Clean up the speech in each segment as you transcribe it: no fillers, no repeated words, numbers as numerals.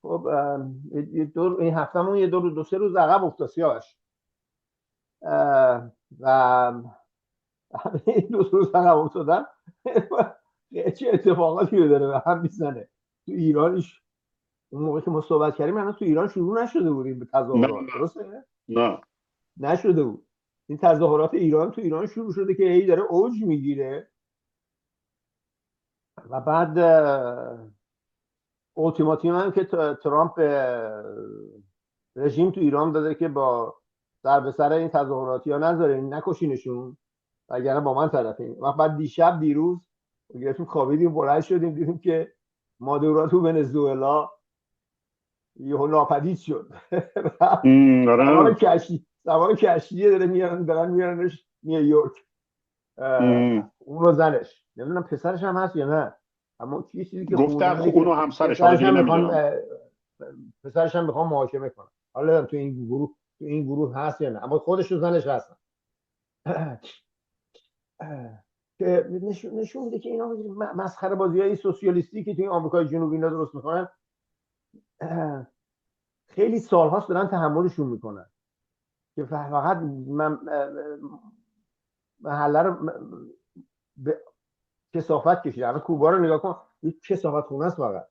خب این هفتهمون یه دو سه روز عقب افتاد سیاوش و این دو سه روز عقب افتادن چه اتفاقاتی رو داره به هم میزنه. تو ایرانش اون موقع که ما صحبت کردیم من تو ایران شروع نشده بودیم به نه تظاهرات، نه درسته؟ نه. نشده بود. این تظاهرات ایران تو ایران شروع شده که هی داره اوج میگیره و بعد اولتیماتوم هم که ترامپ رژیم تو ایران داده که با سر به سر این تظاهراتی ها نذارین، نکشینشون وگرنه با من طرفین. و بعد دیروز گرفتیم خوابیدیم بلند شدیم دیدیم که مادورا تو ونزوئلا یهو ناپدید شد. آره. سوار کشتیه دارن میارنش نیویورک. اون رو زنش نمیدونم پسرش هم هست یا نه، اما یه چیزی که گفتن خوندم اینه اونو که همسرش، حالا دیگه نمیدونم. پسرش هم میخوان محاکمه کنن. حالا تو این گروه هست یا نه، اما خودش و زنش هستن. که نشون میده که اینا مسخره بازی های سوسیالیستی که توی آمریکای جنوبی اینا درست میکنن خیلی سالهاست دارن تحملشون میکنن که فقط محله رو به کثافت کشیدن. الان کوبا رو نگاه کن، یک کثافت خونه است فقط.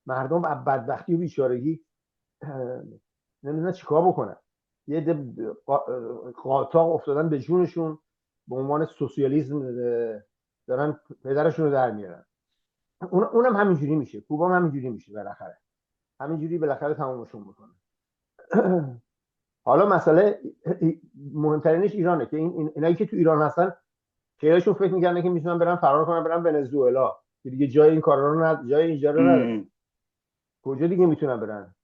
مردم بدبختی و بیچارگی نمیدونن چیکار بکنن. یه ده قاطاق افتادن به جونشون به عنوان سوسیالیسم دارن پدرشون رو در میارن. اونم همینجوری میشه، کوبا هم همینجوری میشه، بالاخره همینجوری بالاخره تمامشون میکنه. حالا مسئله مهمترینش ایرانه که اینایی که تو ایران هستن خیلیشون فکر میکنن که میتونن برن فرار کنن برن ونزوئلا که دیگه جای این کارا رو جای اینجا رو ندارن. کجا دیگه میتونن برن؟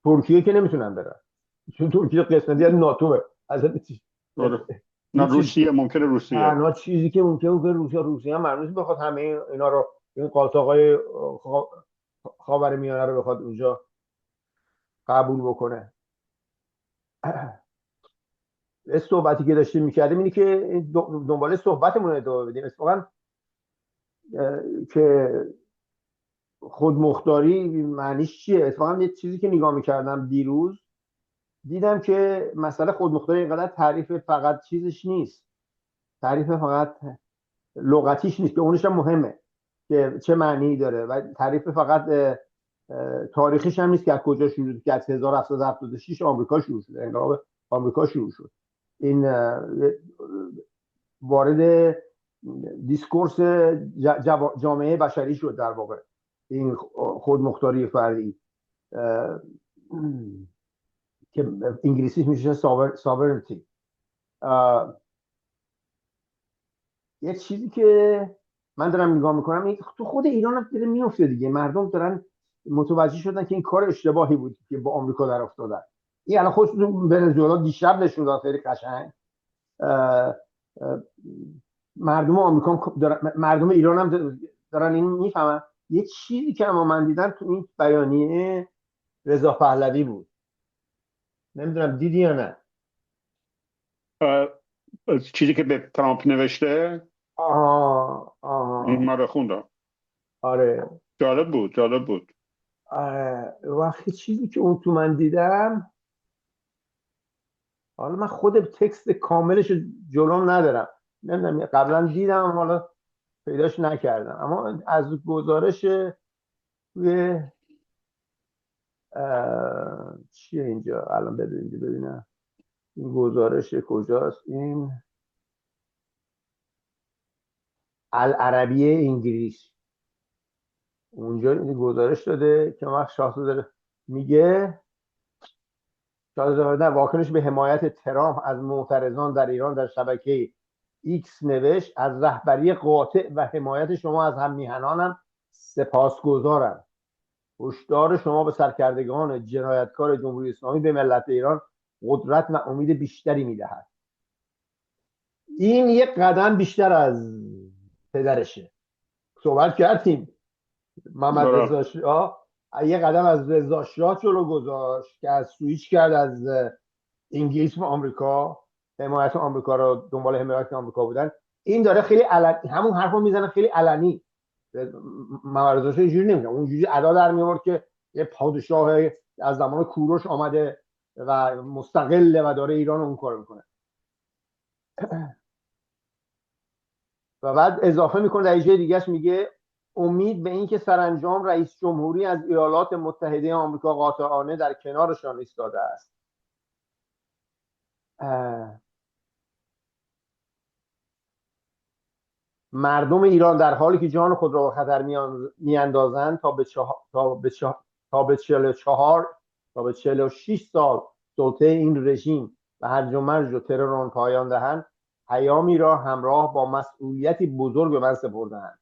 ترکیه که نمیتونن برن چون ترکیه قسمتی از ناتوه. از نه روسیه، ممکنه روسیه. تنها چیزی که ممکنه روسیه هم مرموز بخواد همه اینا رو، این قاطاقای خاورمیانه رو بخواد اونجا قبول بکنه. صحبتی که داشتیم میکردیم اینی که دنبال صحبتمون رو ادامه بدیم. اتفاقا که خودمختاری معنیش چیه؟ اتفاقا یه چیزی که نگاه میکردم دیروز دیدم که مسئله خودمختاری اینقدر تعریف فقط چیزش نیست، تعریف فقط لغتیش نیست که اونش هم مهمه که چه معنی داره، و تعریف فقط تاریخیش هم نیست که از کجا شروع شد، که از 1776 آمریکا شروع شد، انقلاب آمریکا شروع شد. این وارد دیسکورس جامعه بشری شد در واقع این خودمختاری فردی که انگلیسیش میشه sovereignty. یه چیزی که من دارم نگاه میکنم این تو خود ایران هم داره میفته دیگه. مردم دارن متوجه شدن که این کار اشتباهی بود که با آمریکا در افتادن. این الان خودش تو ونزوئلا دیشب نشون داد خیلی قشنگ. مردم آمریکا مردم ایران هم دارن این میفهمن. یه چیزی که اما من دیدم تو این بیانیه رضا پهلوی بود، نمیدونم دیدی یا نه. چیزی که به ترامپ نوشته. من رو خوندم. آره جالب بود. وقتی چیزی که اون تو من دیدم، حالا من خود تکست کاملش جلوم ندارم، نمیدونم قبلا دیدم حالا پیداش نکردم، اما از گزارش توی چیه اینجا الان ببینم این گزارش کجاست. این العربیه انگلیس اونجا این گزارش داده که وقت شاهزاده میگه شاهزاده واکنش به حمایت ترامپ از معترضان در ایران در شبکه ایکس نوشت: از رهبری قاطع و حمایت شما از هم میهنانم سپاسگزارم. هشدار شما به سرکردگان جنایتکار جمهوری اسلامی به ملت ایران قدرت و امید بیشتری میدهد. این یک قدم بیشتر از پدرشه. صحبت کردیم محمد رضا شاه یه قدم از رضا شاه جلو گذاشت که از سویچ کرد از انگلیس و آمریکا، حمایت آمریکا رو دنبال حمایت آمریکا بودن. این داره خیلی همون حرفو میزنه خیلی علنی محمد رضا شاه اینجوری نمیگه، اونجوری ادا در میورد که یه پادشاه از زمان کوروش آمده و مستقله و داره ایران اون کار میکنه. و بعد اضافه میکنه در جای دیگهش میگه امید به اینکه سرانجام رئیس جمهوری از ایالات متحده آمریکا قاطعانه در کنارشان ایستاده است. مردم ایران در حالی که جان خود را به خطر میاندازند تا به 46 سال سلطه این رژیم و هرج و مرج و ترور آن پایان دهند، پیامی را همراه با مسئولیتی بزرگ به من سپرده‌اند.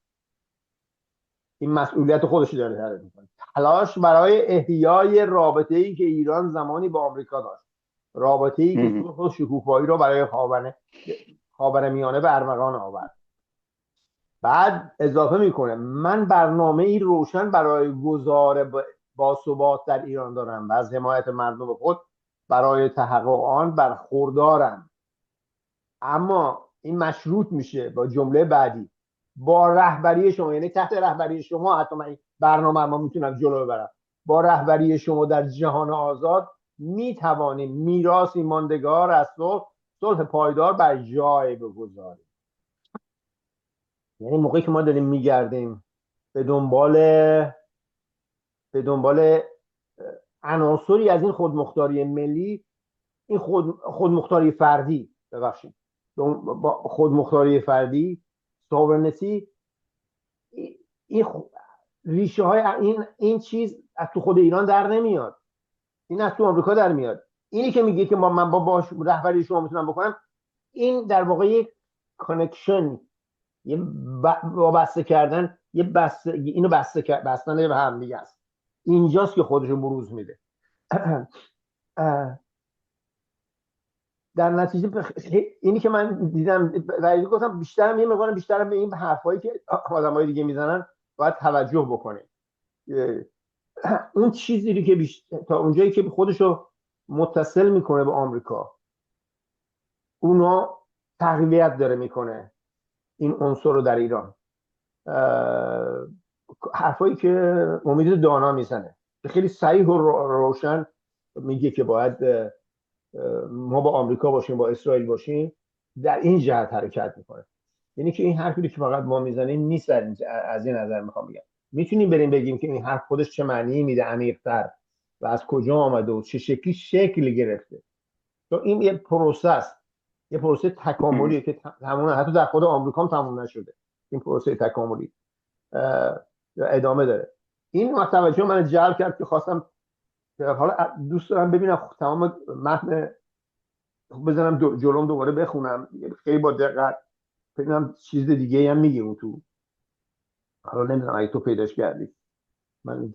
این مسئولیت خودش داره تعریف می‌کنه. تلاش برای احیای رابطه‌ای که ایران زمانی با آمریکا داشت، رابطه‌ای که خود شکوفایی را برای خاورمیانه به ارمغان آورد. بعد اضافه میکنه من برنامه ای روشن برای گذار باثبات در ایران دارم و از حمایت مردم خود برای تحقق آن برخوردارم، اما این مشروط میشه با جمله بعدی: با رهبری شما، یعنی تحت رهبری شما حتی من این برنامه ما میتونم جلو ببرم، با رهبری شما در جهان آزاد میتوانیم میراثی ماندگار از صلح پایدار بر جای بگذاریم. یعنی موقعی که ما داریم میگردیم به دنبال عناصری از این خودمختاری ملی، این خودمختاری فردی، ببخشید، با خودمختاری فردی، ساورنتی، این ریشه های این چیز از تو خود ایران در نمیاد، این از تو آمریکا در میاد. اینی که میگه که من با رهبری شما میتونم بکنم، این در واقع یک کانکشن، یه وابسته کردن، اینو بستن به هم دیگه است. اینجاست که خودشو بروز میده. در نتیجه اینی که من دیدم و گفتم بیشترم یه مقدار بیشترم به این حرفایی که آدمای دیگه میزنن باید توجه بکنیم. اون چیزی که تا اونجایی که خودشو متصل میکنه به آمریکا، اونا تقویت داره میکنه این عنصر رو در ایران. حرفایی که امید دانا میزنه خیلی صریح و روشن میگه که باید ما با آمریکا باشیم، با اسرائیل باشیم، در این جهت حرکت میکنه. یعنی که این حرفی که فقط ما میزنیم نیست. از این نظر میخوام بگم میتونیم بریم بگیم که این حرف خودش چه معنی میده عمیق‌تر و از کجا آمده و چه شکلی شکل گرفته. تو این یه پروسه است، یه پروسه تکاملیه که حتی در خود آمریکا هم تموم نشده. این پروسه تکاملی ادامه داره. این توجه من جلب کرد که خواستم حالا دوست دارم ببینم تمام متن بزنم جلوم دوباره بخونم خیلی با دقت، ببینم چیز دیگه هم میگه اون تو. حالا نمیدونم اگه تو پیداش کردی. من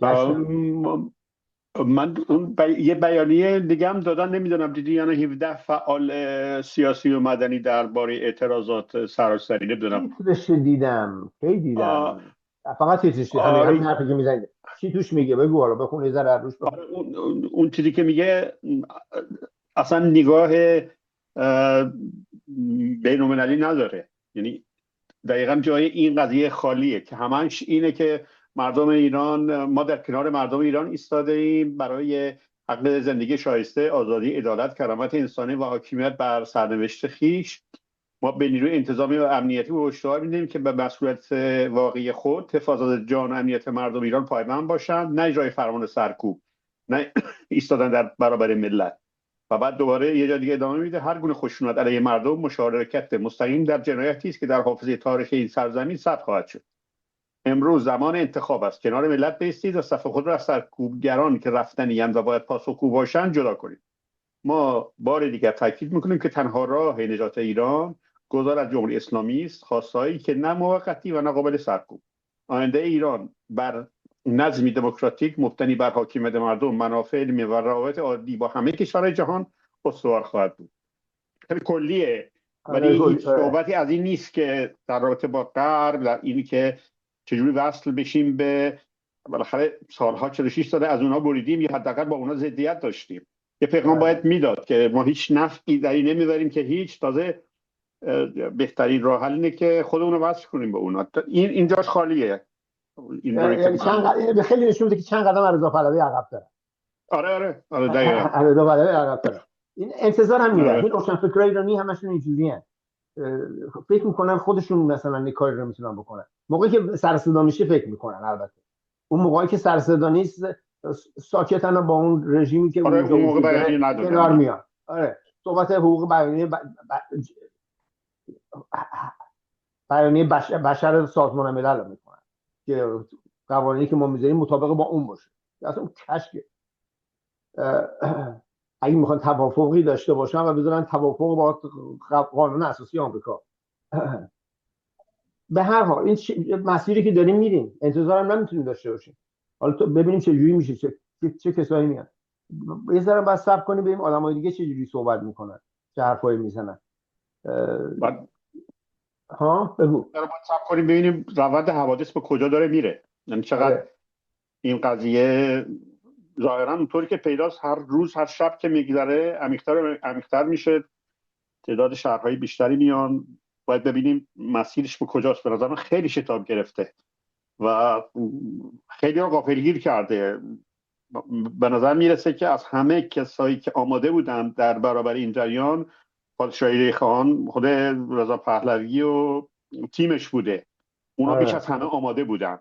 یه بیانیه دیگه هم دادن، نمیدونم دیدی یا نه، 17 فعال سیاسی و مدنی درباره اعتراضات سراسری. نمیدونم تیترش دیدم، خیلی دیدم، فقط تیترش همین حرفی که میزنید چی توش میگه؟ بگو حالا بخون یه ذره روش بخون. اون چیزی که میگه اصلا نگاه بین‌المللی نداره، یعنی دقیقا جای این قضیه خالیه که همش اینه که مردم ایران، ما در کنار مردم ایران ایستاده ایم برای حق زندگی شایسته، آزادی، عدالت، کرامت انسانی و حاکمیت بر سرنوشت خیش. ما به نیروی انتظامی و امنیتی و هشدار میدیم که به مسئولیت واقعی خود حفاظت جان و امنیت مردم ایران پایبند باشند، نه اجرای فرمان سرکوب، نه ایستادن در برابر ملت. و بعد دوباره یه جا دیگه ادامه میده: هر گونه خشونت علیه مردم مشارکت مستقیم در جنایتی است که در حافظه تاریخی این سرزمین ثبت خواهد شد. امروز زمان انتخاب است. کنار ملت بایستید و صف خود را از سرکوبگران که رفتنی‌اند و باید پاسخگو باشند جدا کنید. ما بار دیگر تاکید میکنیم که تنها راه نجات ایران گذار از جمهوری اسلامی است، خواسته‌ای که نه موقتی و نه قابل سرکوب. آینده ایران بر نظمی دموکراتیک مبتنی بر حاکمیت مردم، منافع علمی و روابط عادی با همه کشورهای جهان استوار خواهد بود. خیلی کلیه، ولی هیچ صحبتی از این نیست که در رابطه با غرب، در اینی که چجوری وصل بشیم به، بالاخره سالها 46 ساله از اونها بریدیم یا حداقل با اونها ضدیت داشتیم. یه پیغام باید میداد که ما هیچ نفعی در این نمیبریم که هیچ، تازه بهترین راه حل اینه که خودمون رو وصل کنیم به اونا. این جاش خالیه. این یعنی خیلی نشون میده که چند قدم رضا پهلوی عقب داره. آره دقیقاً. رضا پهلوی عقب داره. این انتظار هم میره. این آره. روشنفکرای ایرانی همشون اینجوریه. فکر میکنن خودشون مثلا یه کاری رو میتونن بکنن. موقعی که سر صدا میشه فکر میکنن. البته اون موقعی که سر صدا نیست ساکتن با اون رژیمی که آره اون موقع بیانیه کنار ندادن. میاد. آره صحبت حقوق بیانیه بشر سازمان ملل رو میکنن که قوانینی که ما میذاریم مطابق با اون باشه. اصلا اون کشکه. اگه میخوان توافقی داشته باشن و بذارن توافق با قانون اساسی آمریکا. به هر حال این مسیری که داریم میریم انتظارم نمیتونیم داشته باشیم. حالا تو ببینیم چه جوری میشه، چه کسایی میان. یه ذره بس صبر کنیم ببینیم آدمای دیگه چه جوری صحبت میکنن، چه حرفایی میزنن. بگو. باید صبر کنیم ببینیم روند حوادث به کجا داره میره. یعنی چقدر این قضیه ظاهرا اونطوری که پیداست هر روز هر شب که میگذره عمیق‌تر میشه، تعداد شهرهای بیشتری میان. باید ببینیم مسیرش به کجاست. به نظر من خیلی شتاب گرفته و خیلی رو غافلگیر کرده. به نظر میرسه که از همه کسایی که آماده بودن در برابر این جریان، پادشاهی خان خود رضا پهلوی و تیمش بوده. اونا بیش از همه آماده بودن.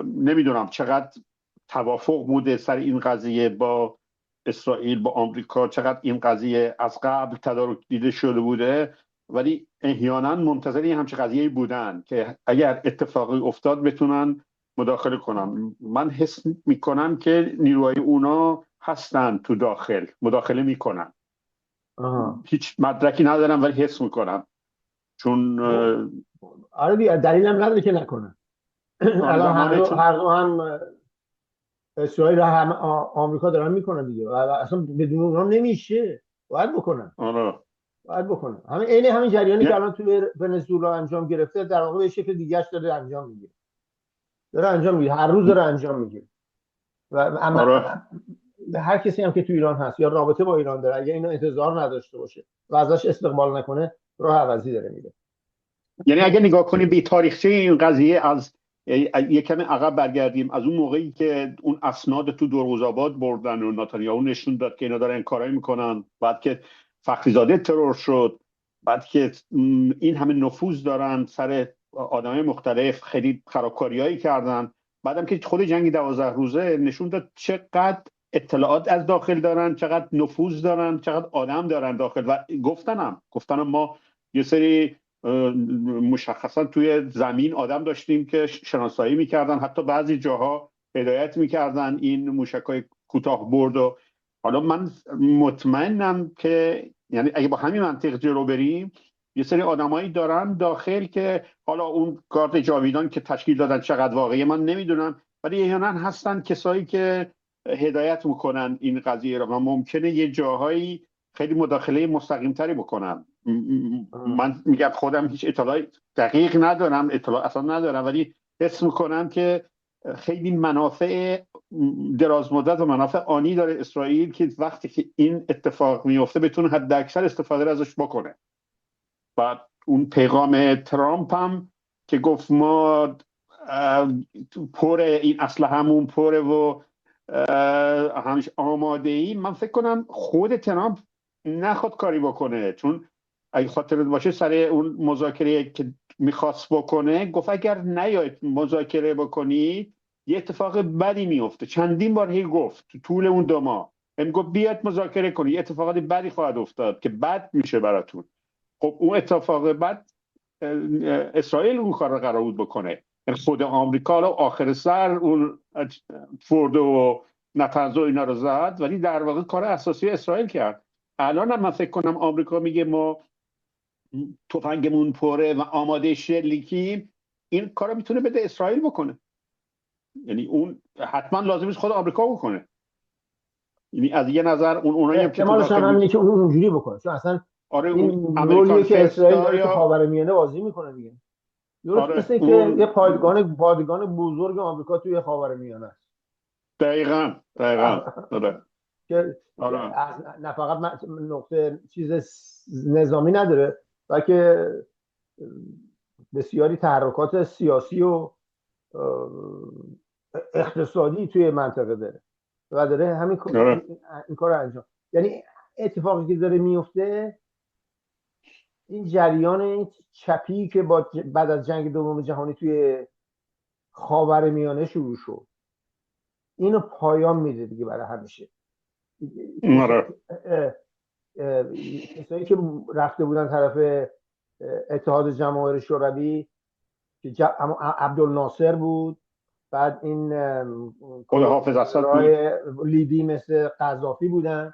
نمیدونم چقدر توافق بوده سر این قضیه با اسرائیل، با آمریکا، چقدر این قضیه از قبل تدارک دیده شده بوده، ولی احیانا منتظر این همچه قضیه‌ای بودن که اگر اتفاقی افتاد بتونن مداخله کنن. من حس میکنم که نیروهای اونا هستن تو داخل، مداخله میکنن. هیچ مدرکی ندارم ولی حس میکنم. چون آره دیگه دلیلم نداره که نکنن. الان هر دو هم اسرائیل و هم آمریکا دارن میکنن دیگه. اصلا بدون اونها نمیشه. باید بکنن. باید بکنن. همین جریانی که الان توی ونزوئلا انجام گرفته در واقع به شکل دیگه‌اش داره انجام میگیره. هر روز داره انجام میگیره. و هر کسی هم که تو ایران هست یا رابطه با ایران داره، اگه اینو انتظار نداشته باشه و ازش استقبال نکنه، راه عوضی داره میره. یعنی اگه نگاه کنیم به تاریخچه این قضیه، از یکم عقب برگردیم، از اون موقعی که اون اسناد تو دورغوزآباد بردن و نتانیاهو نشون داد که اینا دارن کارایی میکنن، بعد که فخریزاده ترور شد، بعد که این همه نفوذ دارن سر آدمای مختلف، خیلی خرابکاریایی کردن، بعدم که خود جنگ 12 روزه نشون داد چقدر اطلاعات از داخل دارن، چقدر نفوذ دارن، چقدر آدم دارن داخل. و گفتنم ما یه سری مشخصا توی زمین آدم داشتیم که شناسایی میکردن، حتی بعضی جاها هدایت میکردن این موشکای کوتاه برد. و حالا من مطمئنم که یعنی اگه با همین منطق جلو بریم، یه سری آدمایی دارن داخل که حالا اون گارد جاویدان که تشکیل دادن چقدر واقعی من نمیدونم، ولی احیانا هستن کسایی که هدایت میکنن این قضیه رو و ممکنه یه جاهایی خیلی مداخله مستقیم تری بکنن. من میگم خودم هیچ اطلاعی دقیق ندارم، اطلاع اصلا ندارم، ولی حس میکنم که خیلی منافع دراز مدت و منافع آنی داره اسرائیل که وقتی که این اتفاق میفته بتونه حد اکثر استفاده رو ازش بکنه. بعد اون پیغام ترامپ هم که گفت ما پر این اسلحه‌مون پره و همیش آماده ای، من فکر کنم خود ترامپ نخواد کاری بکنه، چون اگه خاطرت باشه سر اون مذاکره که میخواست بکنه گفت اگر نیاید مذاکره بکنید یه اتفاق بدی میفته. چندین بار هی گفت تو طول اون 2 ماه گفت بیاد مذاکره کنید، یه اتفاقات بدی خواهد افتاد که بد میشه براتون. خب اون اتفاق بد اسرائیل اون کار رو قرار بود بکنه. خود آمریکا رو آخر سر اون فورد و نتنز و اینا رو زد، ولی در واقع کار اساسی اسرائیل کرد. الان هم من فکر کنم آمریکا میگه ما تفنگمون پره و آماده شلیکیم، این کارو میتونه بده اسرائیل بکنه. یعنی اون حتما لازم نیست خود آمریکا بکنه. یعنی از یه نظر اونایی هم که تو داخل همینه که اون اونجوری بکنه، چون اصلا این رولیه که اسرائیل داره تو خاورمیانه بازی میکنه دیگه. درست مثل که یه پادگان بزرگ آمریکا توی خاورمیانه است. دقیقاً که نه فقط نقطه چیز نظامی نداره، بلکه بسیاری تحرکات سیاسی و اقتصادی توی منطقه داره و داره همین این کار رو انجام. یعنی اتفاقی که داره میفته، این جریان چپی که بعد از جنگ دوم جهانی توی خاورمیانه شروع شد، اینو پایان میده دیگه برای همیشه. کسایی که رفته بودن طرف اتحاد جماهیر شوروی که عبدالناصر بود، بعد این خود حافظ اسد بود، لیبی مثل قذافی بودن،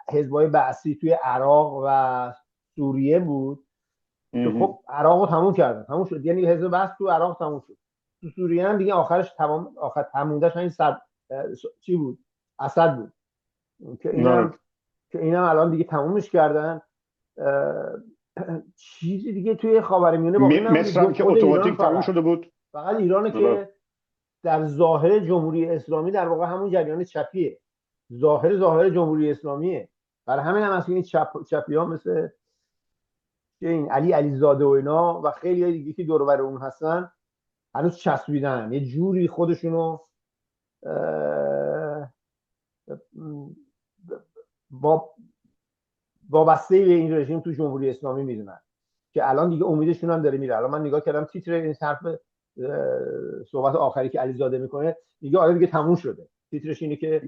حزبای بعثی توی عراق و سوریه بود که خب عراق رو تموم کردن، تموم شد. یعنی حزب بعث تو عراق تموم شد، تو سوریه هم دیگه آخرش آخر تموندهش این چی بود؟ اسد بود که اینم الان دیگه تمومش کردن. چیزی دیگه توی خاورمیانه باقی نمونده. مصر که اتوماتیک تموم شده بود، فقط ایرانه که در ظاهر جمهوری اسلامی در واقع همون جریان چپیه، ظاهر جمهوری اسلامیه. برای همین هم اصلا این چپی ها مثل این علیزاده و اینا و خیلی دیگه که دور و بر اون هستن هنوز چسبیدن، یه جوری خودشونو وابسته به این رژیم تو جمهوری اسلامی میدونن که الان دیگه امیدشون هم داره میره. الان من نگاه کردم تیتر این حرف صحبت آخری که علیزاده میکنه، میگه آره دیگه تموم شده. تیترش اینه که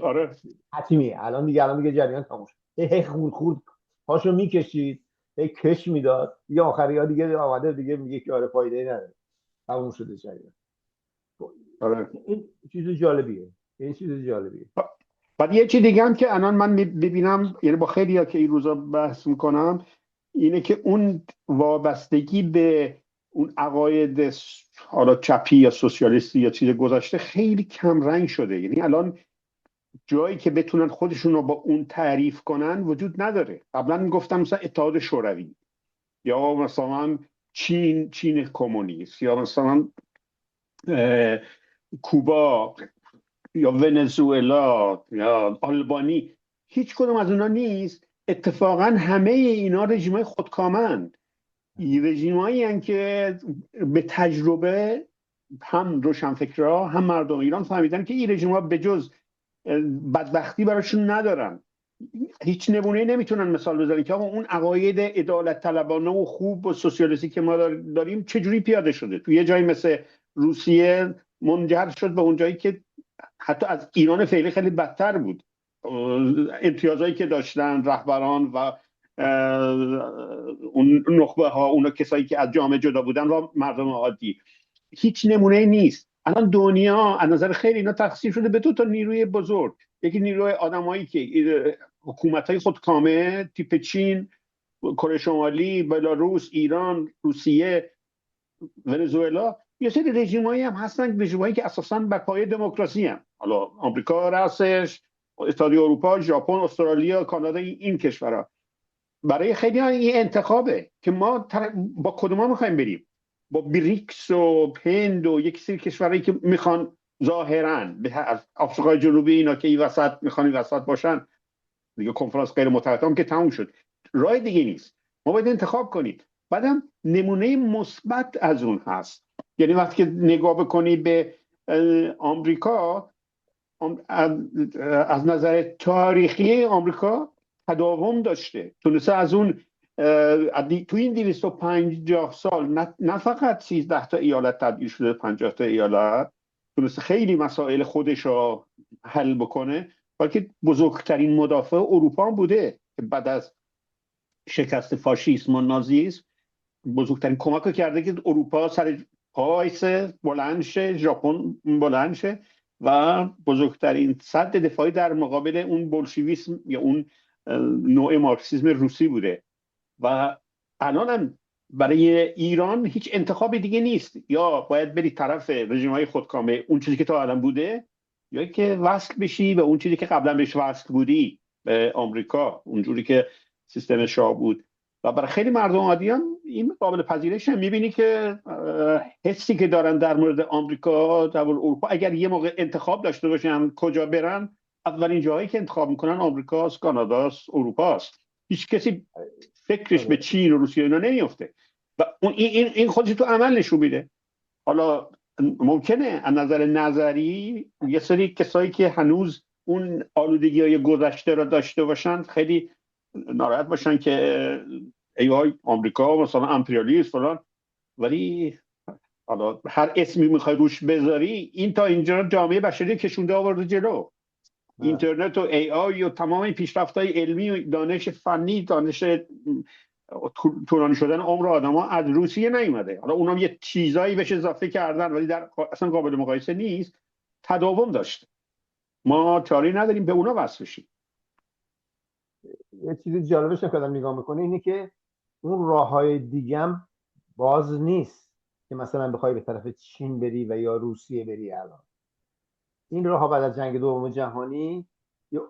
حتمیه الان دیگه جریان تموم شد. هی خورد پاشو میکشید، هی کش میداد، دیگه آخری ها دیگه آمده دیگه میگه که آره فایده ای نداره، تموم شده جریان. این چیز جالبیه. بعد یه چیز دیگه هم که الان من ببینم، یعنی با خیلی‌ها که این روزا بحث میکنم، اینه که اون وابستگی به اون عقاید حالا چپی یا سوسیالیستی یا چیز گذشته خیلی کم رنگ شده. یعنی الان جایی که بتونن خودشون رو با اون تعریف کنن وجود نداره. قبلا میگفتم مثلا اتحاد شوروی یا مثلا چین کمونیست یا مثلا کوبا یا ونزوئلا یا آلبانی، هیچ کدوم از اونا نیست. اتفاقا همه اینا رژیم‌های خودکامند، رژیم‌هایی هستند که به تجربه هم روشنفکرها هم مردم ایران فهمیدن که این رژیم‌ها به جز بدبختی براشون ندارن. هیچ نمونه نمیتونن مثال بزنن که آقا اون عقاید عدالت طلبانه و خوب و سوسیالیستی که ما داریم چجوری پیاده شده. تو یه جایی مثل روسیه منجر شد به اون جایی که حتی از ایران فعلی خیلی بدتر بود. امتیازایی که داشتن رهبران و اون نخبه ها، اون کسایی که از جامعه جدا بودن و مردم عادی، هیچ نمونه نیست. الان دنیا از نظر خیلی اینا تقسیم شده به دو تا نیروی بزرگ. یکی نیروی آدمایی که حکومت‌های خودکامه تیپ چین، کره شمالی، بلاروس، ایران، روسیه، ونزوئلا. یه سری رژیمایی هم هستن، رژیمایی که اساساً بر پایه دموکراسی هم. حالا آمریکا رأسش، اتحادیه اروپا، ژاپن، استرالیا، کانادا، این کشورها. برای خیلی ها این انتخابه که ما با کدوم میخوایم بریم، با بریکس و هند و یک سری کشورهایی که میخوان ظاهراً از آفریقای جنوبی اینا که این وسط میخوان این وسط باشن دیگه. کنفرانس غیر متحد هم که تموم شد، راه دیگه نیست. ما باید انتخاب کنیم. بعدم نمونه مثبت از اون هست. یعنی وقتی که نگاه بکنی به آمریکا، از نظر تاریخی آمریکا تداوم داشته، تونسته از اون تو این 250 سال نه فقط 13 تا ایالت تبدیل شده 50 تا ایالت، تونسته خیلی مسائل خودش رو حل بکنه، بلکه بزرگترین مدافع اروپا هم بوده که بعد از شکست فاشیسم و نازیسم بزرگترین کمک رو کرده که اروپا سر پایس بلند شه، ژاپن بلند شه و بزرگترین سد دفاعی در مقابل اون بولشویسم یا اون نوع مارکسیسم روسی بوده. و الان هم برای ایران هیچ انتخاب دیگه نیست، یا باید بری طرف رژیم‌های خودکامه، اون چیزی که تا الان بوده، یا که وصل بشی به اون چیزی که قبلا بهش وصل بودی، به آمریکا، اونجوری که سیستم شاه بود. و برای خیلی مردم عادی هم این قابل پذیرش هم. میبینی که حسی که دارن در مورد آمریکا، در مورد اروپا، اگر یه موقع انتخاب داشته باشن کجا برن، اولین جایی که انتخاب میکنن آمریکاست، کاناداست، اروپاست. هیچ کسی فکرش به چین و روسیه اینا نمیفته و این خودش تو عمل نشون میده. حالا ممکنه از نظر نظری یه سری کسایی که هنوز اون آلودگی‌های گذشته را داشته باشن خیلی ناراحت باشن که ای وای آمریکا مثلا امپریالیست فلان، ولی حالا هر اسمی میخوای روش بذاری، این تا اینجا جامعه بشری کشونده آورده جلو. اینترنت و ای آی و تمام این پیشرفت‌های علمی و دانش فنی، دانش طولانی شدن عمر آدم‌ها از روسیه نیومده. حالا اونم یه چیزایی بهش اضافه کردن ولی در اصلا قابل مقایسه نیست. تداوم داشته. ما چاری نداریم به اونا وصل بشیم. یه چیزی جالبش که آدم نگاه میکنه اینه که اون راههای دیگم باز نیست که مثلا بخوای به طرف چین بری و یا روسیه بری. الان این راه بعد از جنگ دوم جهانی یه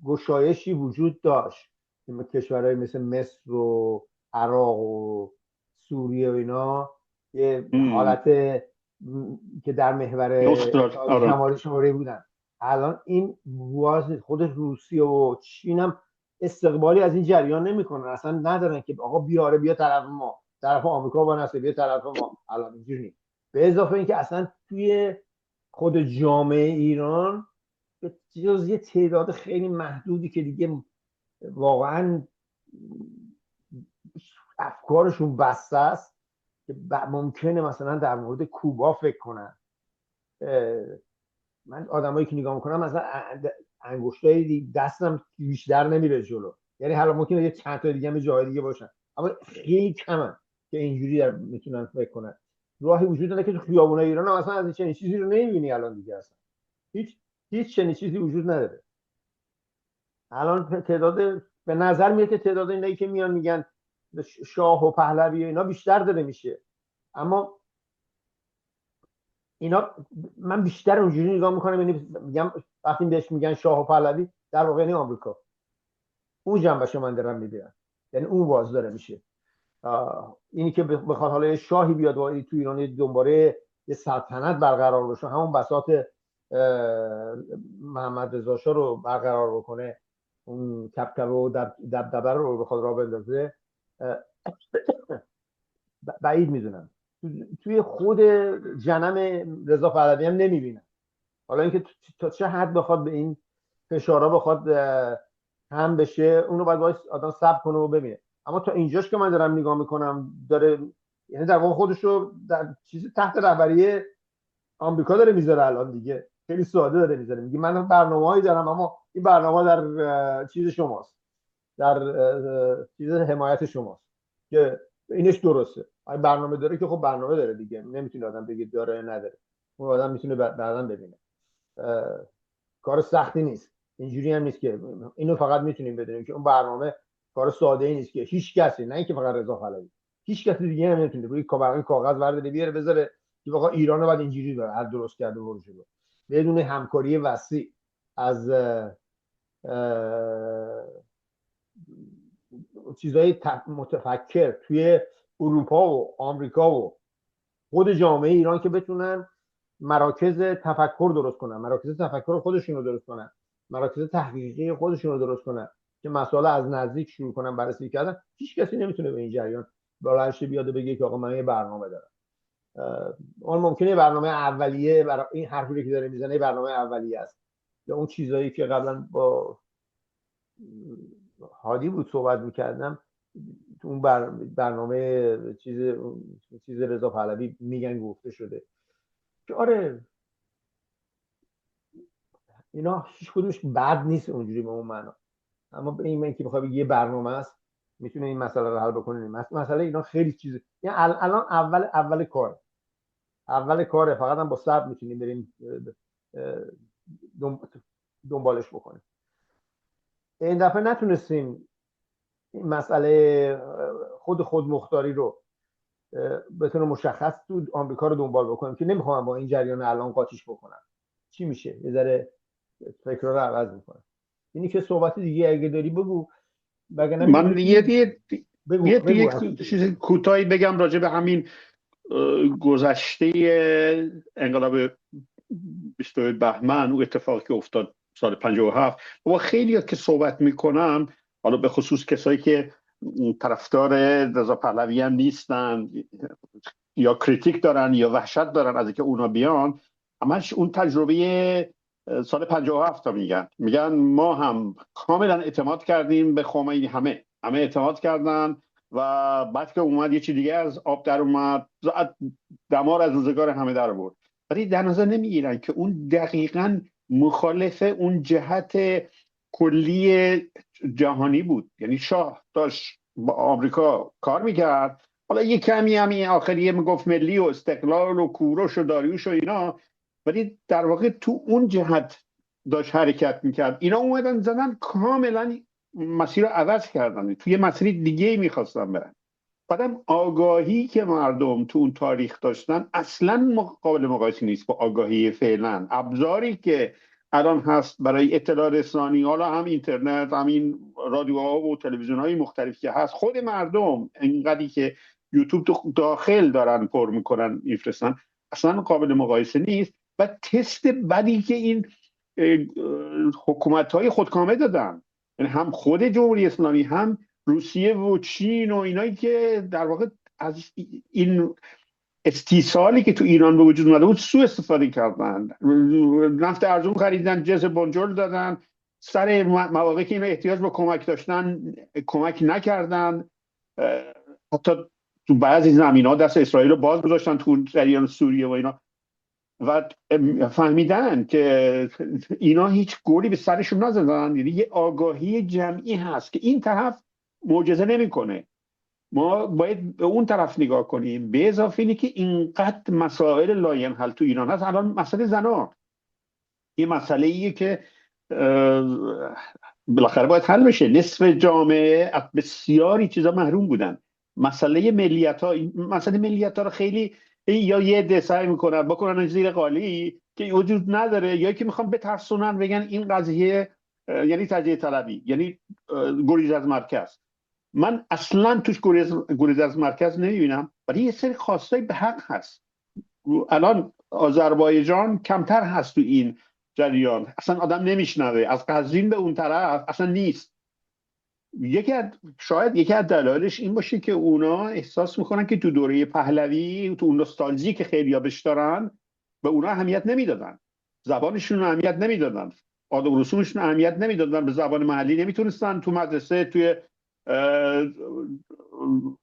گشایشی وجود داشت که کشورهای مثل مصر و عراق و سوریه و اینا یه حالت که در محور شمال شمالی بودن. الان این واضح خود روسیه و چین هم استقبالی از این جریان نمیکنن، اصلا ندارن که آقا بیا طرف ما، طرف آمریکا با نسل بیا طرف ما. الان اینجوری نیست. به اضافه اینکه اصلا توی خود جامعه ایران جز یه تعداد خیلی محدودی که دیگه واقعا افکارشون بسته است که ممکنه مثلا در مورد کوبا فکر کنن. من آدمایی که نگاه میکنم مثلا انگشتای دستم بیشتر نمیره جلو، یعنی حالا ممکنه یه چند تا دیگه هم جای دیگه باشن اما خیلی کمن که اینجوری میتونن فکر کنن. راهی وجود داره که تو خیابونای ایران هم اصلا از این چیزی رو نمیبینی الان دیگه، اصلا هیچ چنین چیزی وجود نداره. الان تعداد به نظر میاد که تعداد اینایی که میان میگن شاه و پهلوی و اینا بیشتر داره میشه، اما اینا من بیشتر اونجوری نگاه میکنم، یعنی میگم وقتی بهش میگن شاه و پهلوی در واقع یعنی آمریکا. اون جنبش من دارم میبینم، یعنی اون واضح داره میشه. اینی که بخواد حالا یه شاهی بیاد و تو ایران دوباره یه سلطنت برقرار بشه، همون بساط محمد رضا شاه رو برقرار بکنه، اون کبکبه و دبدبه رو بخواد راه بندازه، بعید میدونم. توی خود جنم رضا پهلوی هم نمیبینم. حالا اینکه تا چه حد بخواد به این فشارها بخواد هم بشه، اونو باید آدم صبر کنه و ببینه. اما تا اینجاش که من دارم نگاه میکنم داره، یعنی در واقع خودش رو در چیزی تحت رهبری آمریکا داره میذاره الان دیگه. خیلی ساده داره میذاره، میگه من برنامه‌هایی دارم اما این برنامه در چیز شماست، در چیز حمایت شماست که اینش درسته. اگه برنامه داره که خب برنامه داره دیگه، نمیتونه آدم بگه داره یا نداره. اون آدم میتونه بعداً ببینه. کار سختی نیست. اینجوری هم نیست که اینو فقط میتونیم بدونیم که اون برنامه کار ساده ای نیست که هیچ کسی، نه اینکه فقط رضا پهلوی، هیچ کسی دیگه هم نمیتونه روی کاغذ برداره بیاره بذاره که واقعا ایران رو بعد اینجوری داره هر درست کرده و جلو، بدون همکاری وسیع از چیزای متفکر توی اروپا و آمریکا و خود جامعه ایران که بتونن مراکز تفکر درست کنن، مراکز تفکر خودشون رو درست کنن، مراکز تحقیقی خودشون رو درست کنن که مسائل از نزدیک شروع کنن بررسی کردن. هیچ کسی نمیتونه به این جریان بلندش بیاد و بگه که آقا من یه برنامه دارم. اون ممکنه برنامه اولیه برای این حرفی که داره میزنه برنامه اولیه است، یا اون چیزایی که قبلا با هادی بود صحبت میکردم تو اون برنامه چیز رضا پهلوی میگن گفته شده که آره اینا هیچ کدومش بد نیست اونجوری به اون معنا، اما به این من که بخوای یه برنامه است میتونه این مسئله رو حل بکنه. مسئله اینا خیلی چیزه، یعنی الان اول کاره فقط هم با صبر میتونیم بریم دنبالش بکنیم. این دفعه نتونستیم این مسئله خود مختاری رو به طور مشخص تو آمریکا رو دنبال بکنیم که نمیخوام با این جریان الان قاطیش بکنم. چی میشه؟ یه ذره فکر رو عوض میکنم. اینی که صحبت دیگه اگه داری بگو. من یه چیز کوتاهی بگم راجع به همین گذشته انقلاب 22 بهمن، اون اتفاقی که افتاد سال 57. و خیلی که صحبت میکنم، حالا به خصوص کسایی که طرفدار رضا پهلوی هم نیستن، یا کریتیک دارن یا وحشت دارن از اینکه اونا بیان، همش اون تجربه سال 57 میگن ما هم کاملا اعتماد کردیم به خمینی، همه اعتماد کردن و بعد که اومد یه چی دیگه از آب در اومد، دمار از روزگار همه در برد. ولی در نظر نمیگیرن که اون دقیقاً مخالف اون جهت کلی جهانی بود. یعنی شاه داشت با آمریکا کار میکرد، حالا یه کمی همین آخریه میگفت ملی و استقلال و کوروش و داریوش و اینا، ولی در واقع تو اون جهت داشت حرکت میکرد. اینا اومدن زدن کاملا مسیر رو عوض کردن، توی مسیر دیگه میخواستن برن. بعدم آگاهی که مردم تو اون تاریخ داشتن اصلا قابل مقایسه نیست با آگاهی فعلا. ابزاری که الان هست برای اطلاع رسانی، حالا هم اینترنت، همین رادیوها و تلویزیون‌های مختلف که هست، خود مردم اینقدری که یوتیوب داخل دارن پر میکنن میفرستن، اصلا قابل مقایسه نیست. و تست بدی که این حکومت‌های خودکامه دادن، یعنی هم خود جمهوری اسلامی هم روسیه و چین و اینایی که در واقع از این استیصالی که تو ایران به وجود اومده بود سوء استفاده کردن. نفت ارزون خریدن، جز بنجل دادن، سر مواقعی که اینا احتیاج به کمک داشتن کمک نکردن. حتی تو بعضی زمین‌ها دست اسرائیل رو باز گذاشتن تو جریان سوریه و اینا، و فهمیدن که اینا هیچ گولی به سرشون نزدن. یعنی یه آگاهی جمعی هست که این طرف معجزه نمیکنه، ما باید به اون طرف نگاه کنیم. به اضافه اینه که اینقدر مسائل لاینحل تو ایران هست. الان مسئله زنا یه مسئله ایه که بالاخره باید حل بشه. نصف جامعه از بسیاری چیزا محروم بودن. مسئله ملیت ها رو خیلی یا یه عده سعی میکنن بکنن زیر قالی که وجود نداره، یا که میخوان بترسونن بگن این قضیه یعنی تجزیه طلبی، یعنی گریز از مرکز. من اصلا توش گریز از مرکز نمیبینم، ولی یه سری خواستای به حق هست. الان آذربایجان کمتر هست تو این جریان، اصلا آدم نمیشنوه. از قزوین به اون طرف اصلا نیست. شاید یکی از دلایلش این باشه که اونا احساس میکنن که تو دوره پهلوی، تو اون نوستالژی که خیلی‌ها بهش دارن، به اونا اهمیت نمیدادن، زبانشون رو اهمیت نمیدادن، آداب و رسومشون اهمیت نمیدادن، به زبان محلی نمیتونستن تو مدرسه، توی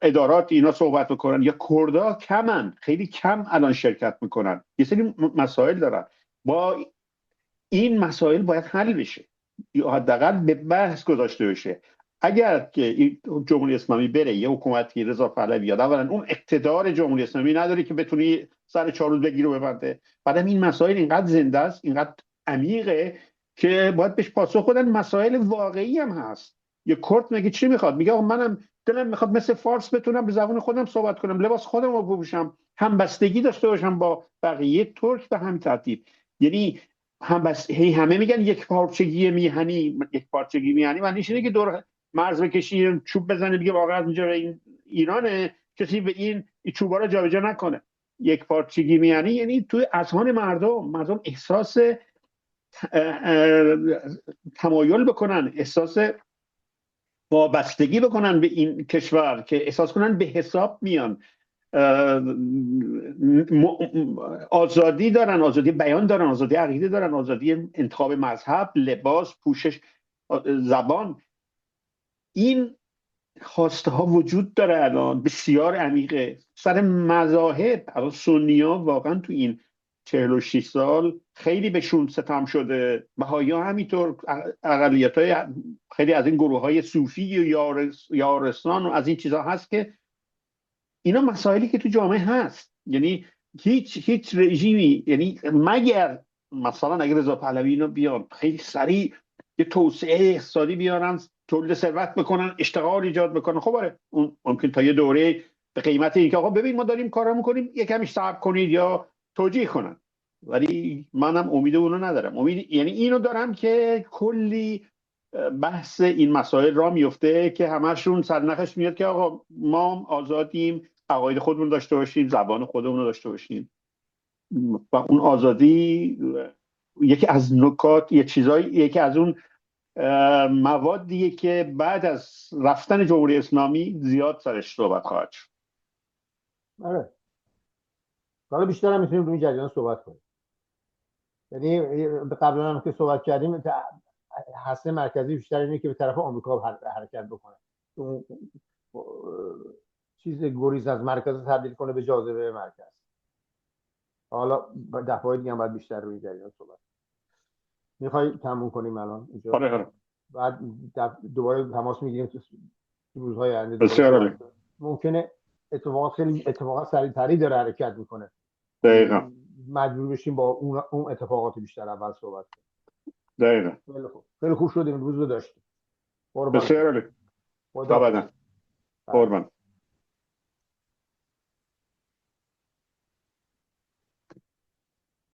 ادارات اینا صحبت بکنن. یا کردا کمن، خیلی کم الان شرکت میکنن. یه سری مسائل دارن. با این مسائل باید حل بشه یا حداقل به بحث گذاشته بشه. اگر که جمهوری اسلامی بره یه حکومتی رضا پهلوی یاد، اولا اون اقتدار جمهوری اسلامی نداره که بتونی سر 4 روز بگیره و ببنده. بعدم این مسائل اینقدر زنده است، اینقدر عمیقه که باید بهش پاسخ بدن. مسائل واقعی هم هست. یه کرد میگه چی میخواد؟ میگه آقا منم دلم میخواد مثل فارس بتونم به زبان خودم صحبت کنم، لباس خودم رو بپوشم، همبستگی داشته باشم با بقیه. ترک به همین ترتیب. یعنی همه میگن یک پارچگی میهنی معنیش اینه که دور مرز بکشی، چوب بزنه بگه واقعا اینجا ایرانه، کسی به این چوبا رو جابجا نکنه. یک پارچگی میهنی یعنی توی اذهان مردم احساس تمایل بکنن، احساس وابستگی بکنن به این کشور، که احساس کنن به حساب میان، آزادی دارن، آزادی بیان دارن، آزادی عقیده دارن، آزادی انتخاب مذهب، لباس، پوشش، زبان. این خواسته ها وجود داره الان، بسیار عمیقه. سر مذاهب الان سنی‌ها واقعا تو این 46 سال خیلی بهشون ستم شده. بهایی ها همینطور، اقلیت‌های خیلی از این گروه های صوفی و یارستان و از این چیزها هست که اینا مسائلی که تو جامعه هست. یعنی هیچ رژیمی، یعنی مگر مثلا اگر رضا پهلوی اینو بیان خیلی سریع یه توسعه اقتصادی بیارن، تولید ثروت بکنن، اشتغال ایجاد بکنن، خب آره اون ممکن تا یه دوره به قیمت اینکه آقا ببین ما داریم کارا میکنیم یه کمی صبر کنید یا توجیه کنن. ولی منم امید اونو ندارم. یعنی اینو دارم که کلی بحث این مسائل را میفته که همشون سرنخش میاد که آقا ما آزادیم، عقاید خودمون داشته باشیم، زبان خودمون رو داشته باشیم. و اون آزادی یکی از نکات، یکی از اون موادیه که بعد از رفتن جمهوری اسلامی زیاد سرش صحبت خواهد شد. آره. حالا بیشتر هم میتونیم روی این جریان صحبت کنیم. یعنی قبلا هم که صحبت کردیم هسته مرکزی بیشتر اینه که به طرف آمریکا حرکت بکنه، اون چیز گریز از مرکز تبدیل کنه به جاذبه مرکز. حالا دفعه دیگه هم باید بیشتر روی جریان صحبت. میخوای تموم کنیم الان اینجا؟ آره. بعد دوباره تماس میگیریم تو روزهای آینده. بسیار عالی. ممکنه اتفاقات سریعتری داره حرکت میکنه، دقیقاً مجبور بشیم با اون اتفاقات بیشتر اول صحبت کنیم. دقیقاً. خیلی خوب شد امروز رو داشتیم. بسیار عالی. تا بعدا. قربان.